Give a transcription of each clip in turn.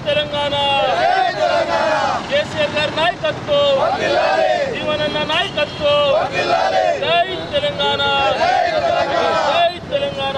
తెలంగాణ కేసీఆర్ గారి నాయకత్వం జీవనన్న నాయకత్వం జై తెలంగాణ జై తెలంగాణ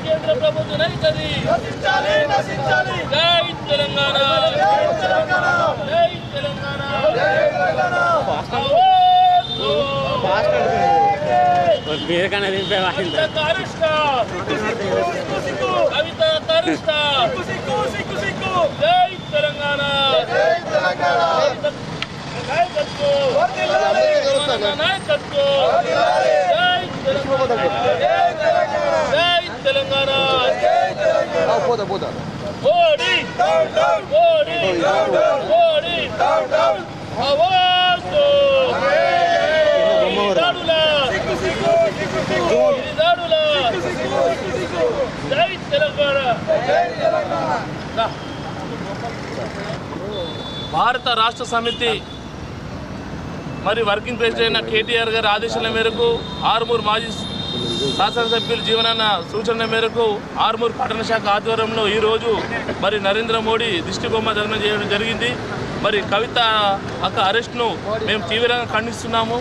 కేంద్ర ప్రభుత్వం నైతికది జై తెలంగాణ జై తెలంగాణ కవిత తరిష్ట జై తెలంగాణ నాయకత్వం జై తెలంగాణ మోడీ మోడీ మోడీ ఆవాజ్ జై తెలంగాణ భారత రాష్ట్ర సమితి మరి వర్కింగ్ ప్రెసిడెంట్ కేటీఆర్ గారి ఆదేశాల మేరకు ఆర్మూర్ మాజీ శాసనసభ్యులు జీవనన్న సూచనల మేరకు ఆర్మూర్ పట్టణ శాఖ ఆధ్వర్యంలో ఈరోజు మరి నరేంద్ర మోడీ దిష్టిబొమ్మ దగ్నం చేయడం జరిగింది. మరి కవిత అక్క అరెస్ట్ను మేము తీవ్రంగా ఖండిస్తున్నాము.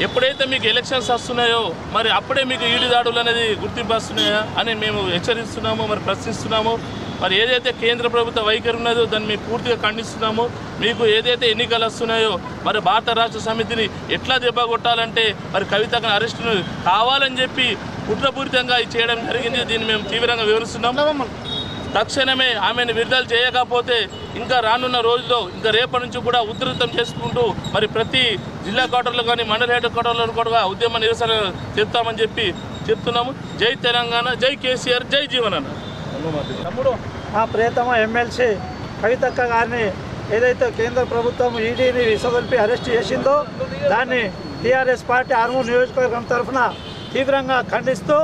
ఎప్పుడైతే మీకు ఎలక్షన్స్ వస్తున్నాయో మరి అప్పుడే మీకు ఈడి దాడులు అనేది గుర్తింపు వస్తున్నాయా అని మేము హెచ్చరిస్తున్నాము, మరి ప్రశ్నిస్తున్నాము. మరి ఏదైతే కేంద్ర ప్రభుత్వ వైఖరి ఉన్నదో దాన్ని మేము పూర్తిగా ఖండిస్తున్నాము. మీకు ఏదైతే ఎన్నికలు వస్తున్నాయో మరి భారత రాష్ట్ర సమితిని ఎట్లా దెబ్బ కొట్టాలంటే మరి కవితకు అరెస్టును కావాలని చెప్పి కుట్రపూరితంగా చేయడం జరిగింది. దీన్ని మేము తీవ్రంగా వివరిస్తున్నాము. తక్షణమే ఆమెను విడుదల చేయకపోతే ఇంకా రానున్న రోజుల్లో ఇంకా రేపటి నుంచి కూడా ఉధృతం చేసుకుంటూ మరి ప్రతి జిల్లా క్వార్టర్లో కానీ మండల హెడ్ క్వార్టర్లో కూడా ఉద్యమ నిరసన చెప్తామని చెప్పి చెప్తున్నాము. జై తెలంగాణ, జై కేసీఆర్, జై జీవనన్న. మా ప్రియతమ ఎమ్మెల్సీ కవితక్క గారిని ఏదైతే కేంద్ర ప్రభుత్వం ఈడీని విసగొల్పి అరెస్ట్ చేసిందో దాన్ని టీఆర్ఎస్ పార్టీ ఆర్మూర్ నియోజకవర్గం తరఫున తీవ్రంగా ఖండిస్తూ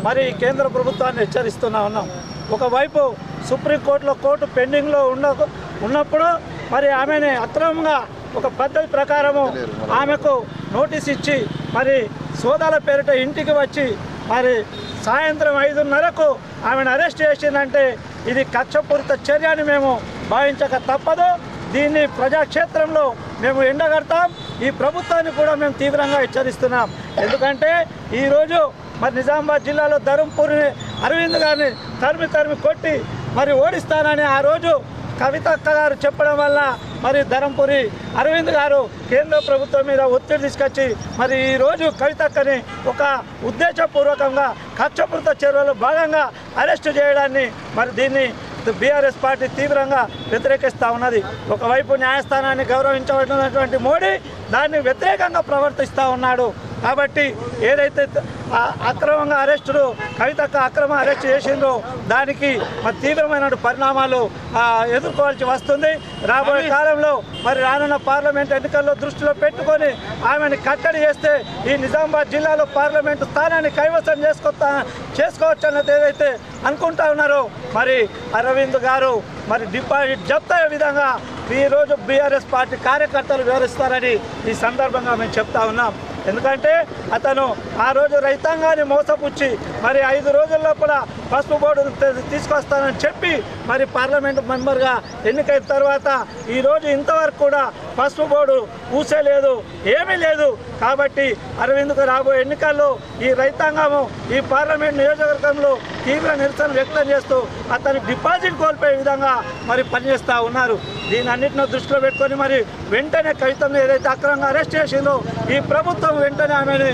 మరి కేంద్ర ప్రభుత్వాన్ని హెచ్చరిస్తూనే ఉన్నాం. ఒకవైపు సుప్రీంకోర్టులో కోర్టు పెండింగ్లో ఉన్నప్పుడు మరి ఆమెని అక్రమంగా ఒక పద్ధతి ప్రకారము ఆమెకు నోటీస్ ఇచ్చి మరి సోదాల పేరిట ఇంటికి వచ్చి మరి సాయంత్రం 5:30కు ఆమెను అరెస్ట్ చేసిందంటే ఇది కక్షపూరిత చర్య అని మేము భావించక తప్పదు. దీన్ని ప్రజాక్షేత్రంలో మేము ఎండగడతాం. ఈ ప్రభుత్వాన్ని కూడా మేము తీవ్రంగా హెచ్చరిస్తున్నాం. ఎందుకంటే ఈరోజు మరి నిజామాబాద్ జిల్లాలో ధర్మపురి అరవింద్ గారిని తరిమి కొట్టి మరి ఓడిస్తానని ఆ రోజు కవితక్క గారు చెప్పడం వల్ల మరి ధర్మపురి అరవింద్ గారు కేంద్ర ప్రభుత్వం మీద ఒత్తిడి తీసుకొచ్చి మరి ఈరోజు కవితక్కని ఒక ఉద్దేశపూర్వకంగా కక్షపూరిత చర్యలో భాగంగా అరెస్టు చేయడాన్ని మరి దీన్ని బీఆర్ఎస్ పార్టీ తీవ్రంగా వ్యతిరేకిస్తూ ఉన్నది. ఒకవైపు న్యాయస్థానాన్ని గౌరవించబడినటువంటి మోడీ దాన్ని వ్యతిరేకంగా ప్రవర్తిస్తూ ఉన్నాడు. కాబట్టి ఏదైతే అక్రమంగా అరెస్టులు కవితక్క అక్రమ అరెస్ట్ చేసిందో దానికి మరి తీవ్రమైన పరిణామాలు ఎదుర్కోవాల్సి వస్తుంది. రాబోయే కాలంలో మరి రానున్న పార్లమెంట్ ఎన్నికల్లో దృష్టిలో పెట్టుకొని ఆమెను కట్టడి చేస్తే ఈ నిజామాబాద్ జిల్లాలో పార్లమెంటు స్థానాన్ని కైవసం చేసుకోవచ్చు అన్నది ఏదైతే అనుకుంటా ఉన్నారో మరి అరవింద్ గారు మరి డిపాజిట్ జప్తయ్యే విధంగా ఈరోజు బీఆర్ఎస్ పార్టీ కార్యకర్తలు వివరిస్తారని ఈ సందర్భంగా మేము చెప్తా ఉన్నాం. ఎందుకంటే అతను ఆ రోజు రైతాంగాన్ని మోసపుచ్చి మరి 5 రోజుల లోపల పసుపు బోర్డు తీసుకొస్తానని చెప్పి మరి పార్లమెంటు మెంబర్గా ఎన్నికైన తర్వాత ఈరోజు ఇంతవరకు కూడా పసుపు బోర్డు ఊసేలేదు, ఏమీ లేదు. కాబట్టి అరవింద్కు రాబోయే ఎన్నికల్లో ఈ రైతాంగము ఈ పార్లమెంట్ నియోజకవర్గంలో తీవ్ర నిరసన వ్యక్తం చేస్తూ అతని డిపాజిట్ కోల్పోయే విధంగా మరి పనిచేస్తూ ఉన్నారు. దీని అన్నింటినీ దృష్టిలో పెట్టుకొని మరి వెంటనే కవితను ఏదైతే అక్రమంగా అరెస్ట్ చేసిందో ఈ ప్రభుత్వం వెంటనే ఆమెను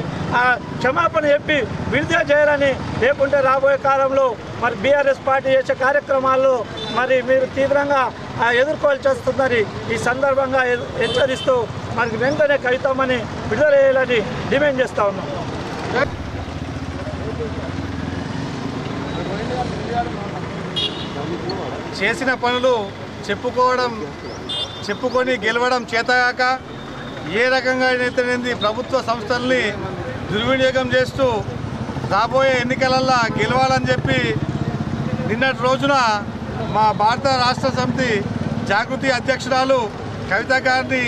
క్షమాపణ చెప్పి విడుదల చేయాలని, లేకుంటే రాబోయే కాలంలో మరి బీఆర్ఎస్ పార్టీ చేసే కార్యక్రమాల్లో మరి మీరు తీవ్రంగా ఎదుర్కోవాల్సి వస్తుందని ఈ సందర్భంగా హెచ్చరిస్తూ మరి వెంటనే కవితమ్మని విడుదల చేయాలని డిమాండ్ చేస్తూ ఉన్నాం. చేసిన పనులు చెప్పుకొని గెలవడం చేతగాక ఏ రకంగా అయితే ప్రభుత్వ సంస్థల్ని దుర్వినియోగం చేస్తూ రాబోయే ఎన్నికలల్లో గెలవాలని చెప్పి నిన్నటి రోజున మా భారత రాష్ట్ర సమితి జాగృతి అధ్యక్షురాలు కవిత గారిని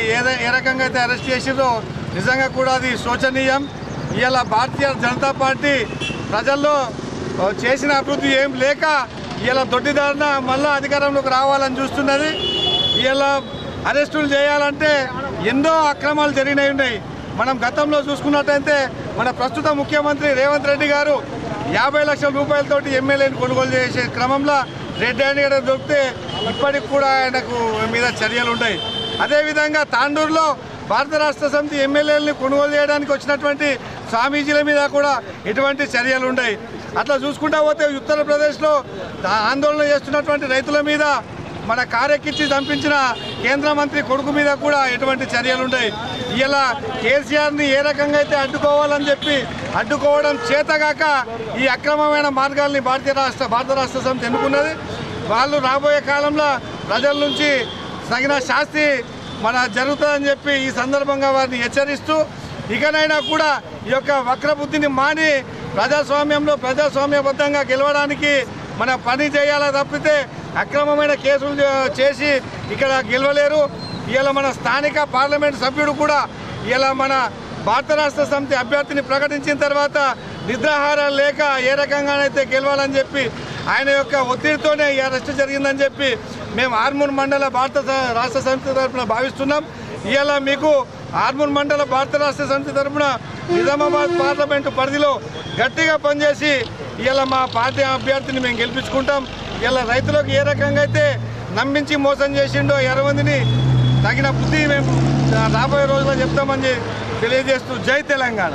ఏ రకంగా అయితే అరెస్ట్ చేసిందో నిజంగా కూడా అది శోచనీయం. ఇవాళ భారతీయ జనతా పార్టీ ప్రజల్లో చేసిన అభివృద్ధి ఏం లేక ఇవాళ దొడ్డిదారిన మళ్ళా అధికారంలోకి రావాలని చూస్తున్నది. ఇవాళ అరెస్టులు చేయాలంటే ఎన్నో అక్రమాలు జరిగినాయి ఉన్నాయి. మనం గతంలో చూసుకున్నట్టయితే మన ప్రస్తుత ముఖ్యమంత్రి రేవంత్ రెడ్డి గారు 50 లక్షల రూపాయలతోటి ఎమ్మెల్యేని కొనుగోలు చేసే క్రమంలో రెడ్ హ్యాండ్ దొరికితే ఇప్పటికి కూడా ఆయనకు మీద చర్యలు ఉంటాయి. అదేవిధంగా తాండూరులో భారత రాష్ట్ర సమితి ఎమ్మెల్యేలని కొనుగోలు చేయడానికి వచ్చినటువంటి స్వామీజీల మీద కూడా ఎటువంటి చర్యలు ఉన్నాయి. అట్లా చూసుకుంటా పోతే ఉత్తరప్రదేశ్లో ఆందోళన చేస్తున్నటువంటి రైతుల మీద మన కారెక్కించి చంపించిన కేంద్ర మంత్రి కొడుకు మీద కూడా ఎటువంటి చర్యలు ఉన్నాయి. ఇలా కేసీఆర్ని ఏ రకంగా అయితే అడ్డుకోవాలని చెప్పి అడ్డుకోవడం చేతగాక ఈ అక్రమమైన మార్గాల్ని భారత రాష్ట్ర సమితి ఎన్నుకున్నది. వాళ్ళు రాబోయే కాలంలో ప్రజల నుంచి తగిన శాస్తి జరుగుతుందని చెప్పి ఈ సందర్భంగా వారిని హెచ్చరిస్తూ ఇకనైనా కూడా ఈ యొక్క వక్రబుద్ధిని మాని ప్రజాస్వామ్యంలో ప్రజాస్వామ్యబద్ధంగా గెలవడానికి మన పని చేయాలా తప్పితే అక్రమమైన కేసులు చేసి ఇక్కడ గెలవలేరు. ఇవాళ మన స్థానిక పార్లమెంట్ సభ్యుడు కూడా ఇలా మన భారత రాష్ట్ర సమితి అభ్యర్థిని ప్రకటించిన తర్వాత నిద్రాహారాలు లేక ఏ రకంగానైతే గెలవాలని చెప్పి ఆయన యొక్క ఒత్తిడితోనే ఈ అరెస్టు జరిగిందని చెప్పి మేము ఆర్మూర్ మండల భారత రాష్ట్ర సమితి తరఫున భావిస్తున్నాం. ఇవాళ మీకు ఆర్మూర్ మండల భారత రాష్ట్ర సమితి తరఫున నిజామాబాద్ పార్లమెంటు పరిధిలో గట్టిగా పనిచేసి ఇవాళ మా పార్టీ అభ్యర్థిని మేము గెలిపించుకుంటాం. ఇలా రైతులకు ఏ రకంగా అయితే నమ్మించి మోసం చేసిండో 20 మందిని తగిన బుద్ధి మేము రాబోయే రోజుల్లో చెప్తామని తెలియజేస్తూ జై తెలంగాణ.